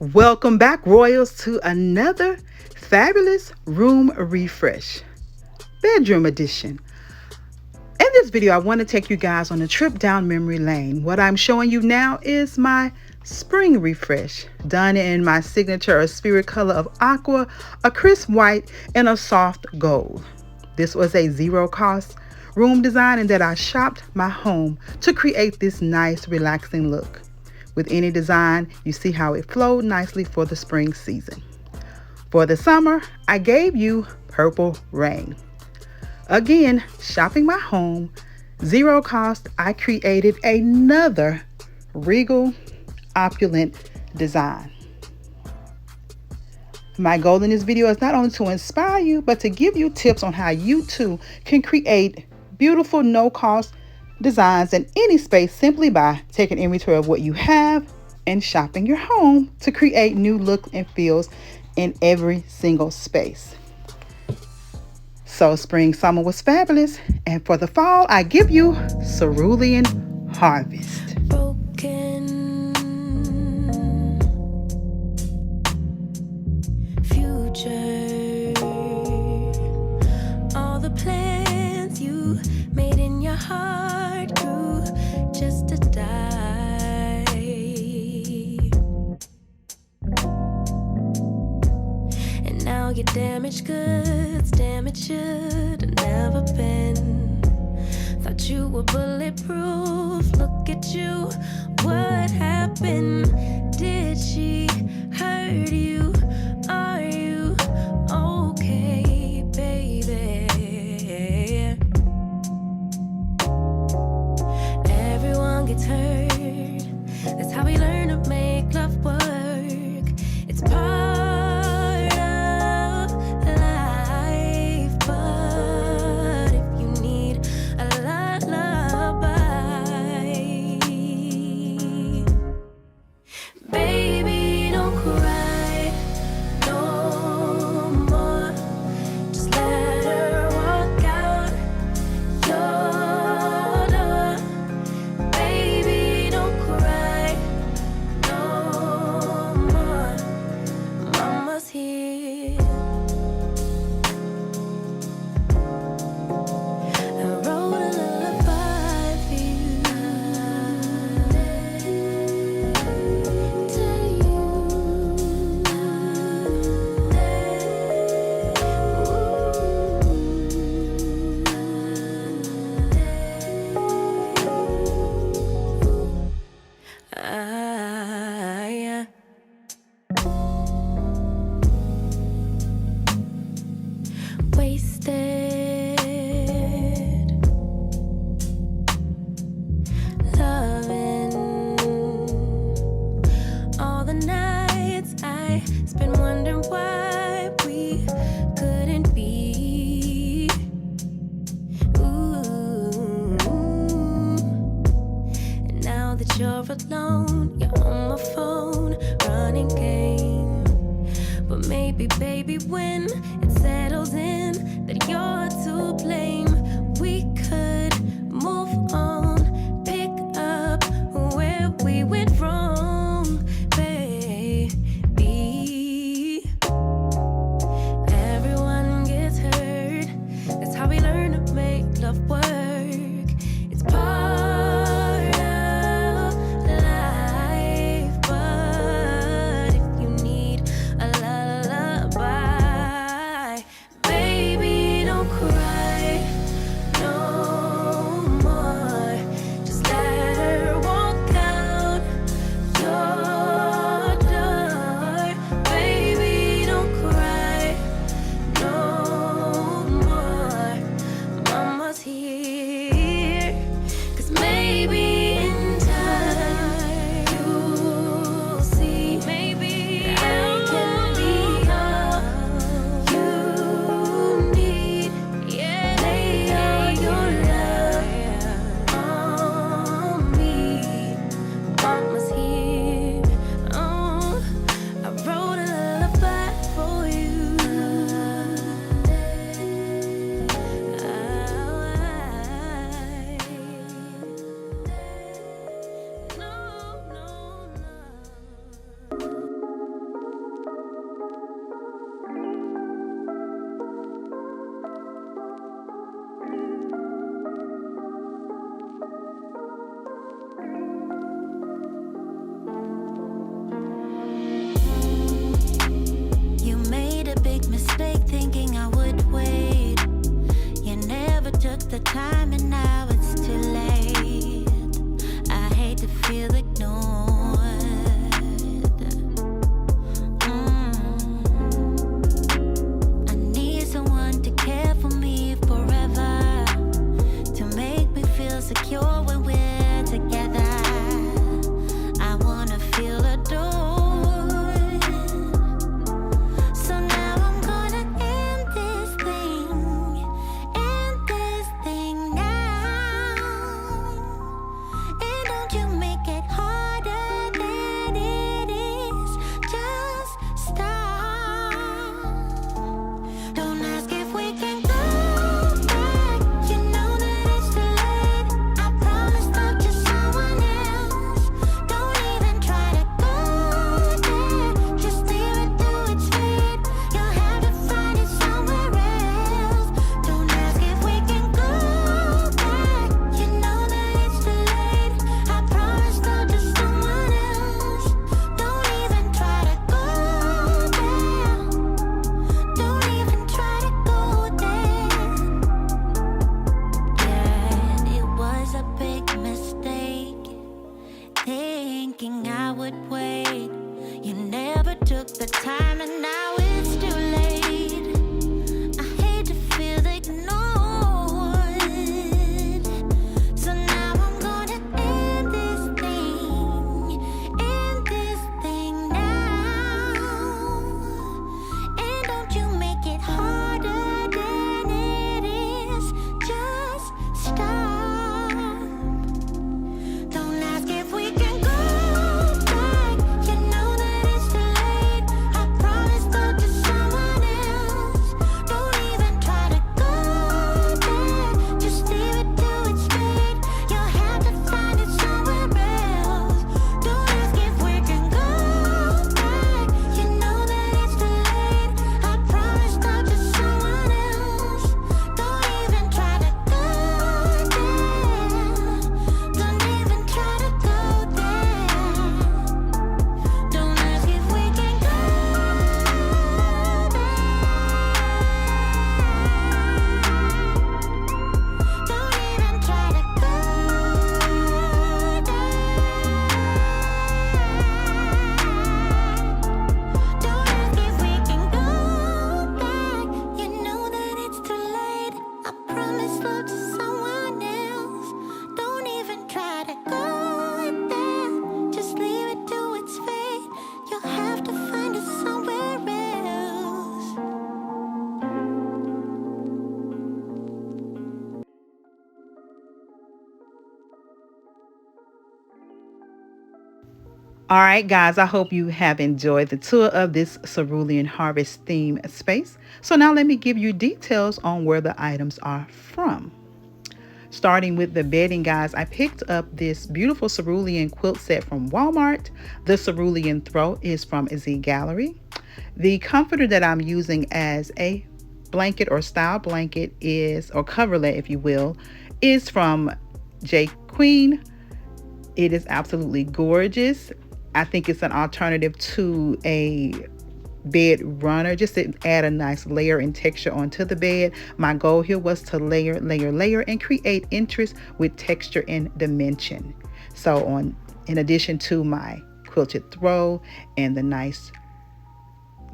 Welcome back, Royals, to another fabulous room refresh, bedroom edition. In this video, I want to take you guys on a trip down memory lane. What I'm showing you now is my spring refresh, done in my signature spirit color of aqua, a crisp white, and a soft gold. This was a zero cost room design, and that I shopped my home to create this nice, relaxing look. With any design, you see how it flowed nicely for the spring season. For the summer, I gave you Purple Rain. Again, shopping my home, zero cost, I created another regal, opulent design. My goal in this video is not only to inspire you, but to give you tips on how you too can create beautiful, no-cost designs in any space simply by taking inventory of what you have and shopping your home to create new looks and feels in every single space. So spring, summer was fabulous, and for the fall, I give you Cerulean Harvest. Broken future, all the plans you made in your heart grew just to die. And now your damaged goods, damaged should have never been. Thought you were bulletproof, look at you, what happened? Did she hurt you? Are you okay, baby? Everyone gets hurt, that's how we learn to make love work. It's part of life, but if you need a lullaby, baby, don't cry no more. Just let her walk out your door. Baby, don't cry no more. Mama's here. I wrote a lullaby for you. Yeah. Wasted, loving all the nights I spent wondering why we couldn't be. Ooh. And now that you're alone, you're on my phone, running game. But maybe, baby, when it settles in that you're to blame, we could move on, pick up where we went wrong, baby. Everyone gets hurt, that's how we learn to make love work. It's part of life, but if you need a lullaby, baby, don't cry mistake thinking I would wait. You never took the time and now it's too late. I hate to feel ignored. I need someone to care for me forever, to make me feel secure when we're together. I wanna feel adored. So now I'm gonna end this thing now. And don't you make it harder than it is. Just stop. Don't ask if we can go back. You know that it's too late. I promise not to someone else. Don't even try to go there. Just leave it to its fate. You'll have to find it somewhere else. Don't ask if we can go back. You know that it's too late. I promise not to someone else. Don't even try to go there. Don't even try to go there. Yeah, it was a big mistake thinking I would wait. You never took the time and now it's too late. I hate to feel ignored. So now I'm gonna end this thing now. And don't you make it harder than it is. Just stop. Don't ask if we can go back. You know that it's too late. I promise not to someone else. Don't even try to go there. Just leave it to its fate. You'll have to find it somewhere else. Don't ask if we can go back. You know that it's too late. I promise not to someone else. Don't even try to go there. Don't even try to go there. Don't ask if we can go there. Don't even try to go there. Don't ask if we can go back. You know that it's too late. I promise love to someone else. Don't even try to go there. Just leave it to its fate. You'll have to find it somewhere else. All right, guys, I hope you have enjoyed the tour of this cerulean harvest theme space. So now let me give you details on where the items are from. Starting with the bedding, guys, I picked up this beautiful cerulean quilt set from Walmart. The cerulean throw is from Z Gallery. The comforter that I'm using as a blanket or style blanket is, or coverlet if you will, is from J Queen. It is absolutely gorgeous. I think it's an alternative to a bed runner, just to add a nice layer and texture onto the bed. My goal here was to layer and create interest with texture and dimension. So in addition to my quilted throw and the nice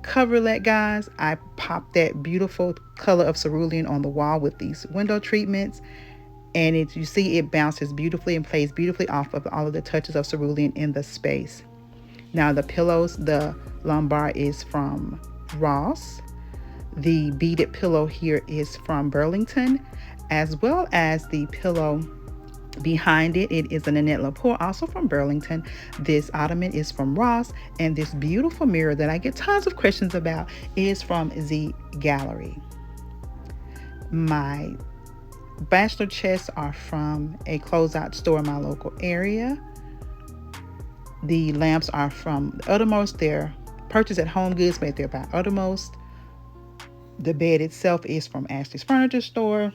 coverlet, guys, I popped that beautiful color of cerulean on the wall with these window treatments. And you see it bounces beautifully and plays beautifully off of all of the touches of cerulean in the space. Now the pillows, the lumbar is from Ross. The beaded pillow here is from Burlington, as well as the pillow behind it. It is an Annette Lepore, also from Burlington. This ottoman is from Ross, and this beautiful mirror that I get tons of questions about is from Z Gallery. My bachelor chests are from a closeout store in my local area. The lamps are from Uttermost. They're purchased at Home Goods, but they're by Uttermost. The bed itself is from Ashley's Furniture Store.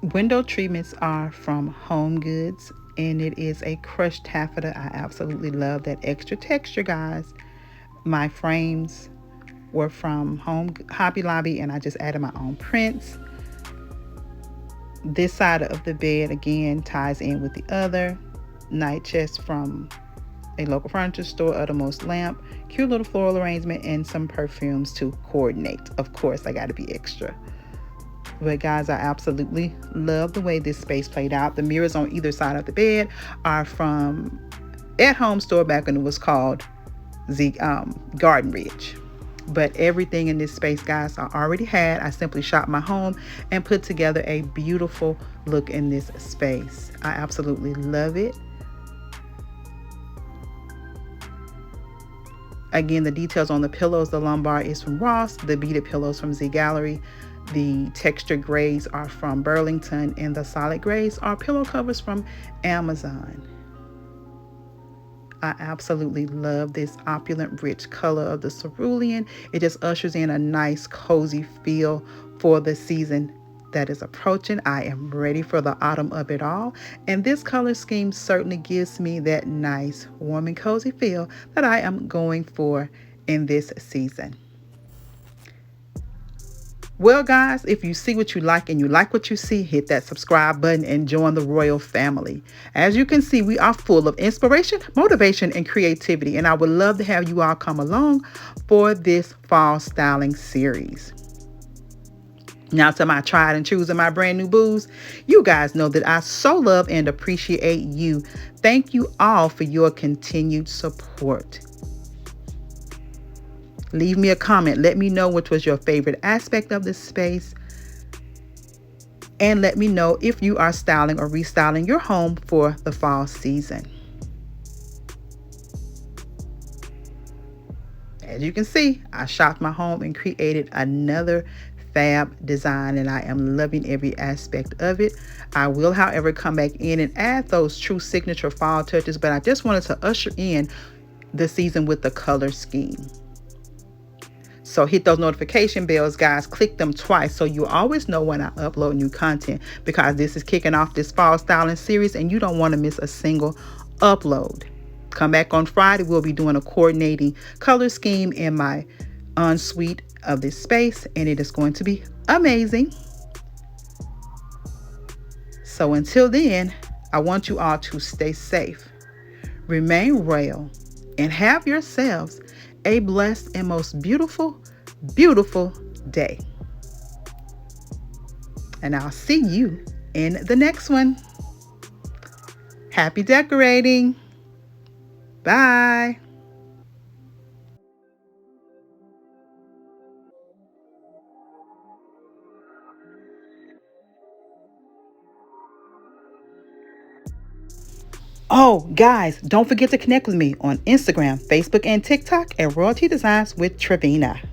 Window treatments are from Home Goods, and it is a crushed taffeta. I absolutely love that extra texture, guys. My frames were from Hobby Lobby, and I just added my own prints. This side of the bed again ties in with the other. Night chest from a local furniture store, Uttermost lamp, cute little floral arrangement, and some perfumes to coordinate. Of course, I got to be extra. But guys, I absolutely love the way this space played out. The mirrors on either side of the bed are from At Home Store back when it was called Garden Ridge. But everything in this space, guys, I already had. I simply shopped my home and put together a beautiful look in this space. I absolutely love it. Again, the details on the pillows, the lumbar is from Ross, the beaded pillows from Z Gallery. The texture grays are from Burlington, and the solid grays are pillow covers from Amazon. I absolutely love this opulent, rich color of the cerulean. It just ushers in a nice, cozy feel for the season that is approaching. I am ready for the autumn of it all. And this color scheme certainly gives me that nice, warm and cozy feel that I am going for in this season. Well, guys, if you see what you like and you like what you see, hit that subscribe button and join the Royal family. As you can see, we are full of inspiration, motivation, and creativity, and I would love to have you all come along for this fall styling series. Now, to my tried and true and my brand new boos, you guys know that I so love and appreciate you. Thank you all for your continued support. Leave me a comment. Let me know which was your favorite aspect of this space. And let me know if you are styling or restyling your home for the fall season. As you can see, I shopped my home and created another fab design, and I am loving every aspect of it. I will, however, come back in and add those true signature fall touches, but I just wanted to usher in the season with the color scheme. So hit those notification bells, guys. Click them twice so you always know when I upload new content, because this is kicking off this fall styling series and you don't want to miss a single upload. Come back on Friday. We'll be doing a coordinating color scheme in my ensuite of this space, and it is going to be amazing. So until then, I want you all to stay safe, remain royal, and have yourselves a blessed and most beautiful, beautiful day. And I'll see you in the next one. Happy decorating. Bye. Oh, guys, don't forget to connect with me on Instagram, Facebook, and TikTok at RoyalTDesignswithTravina.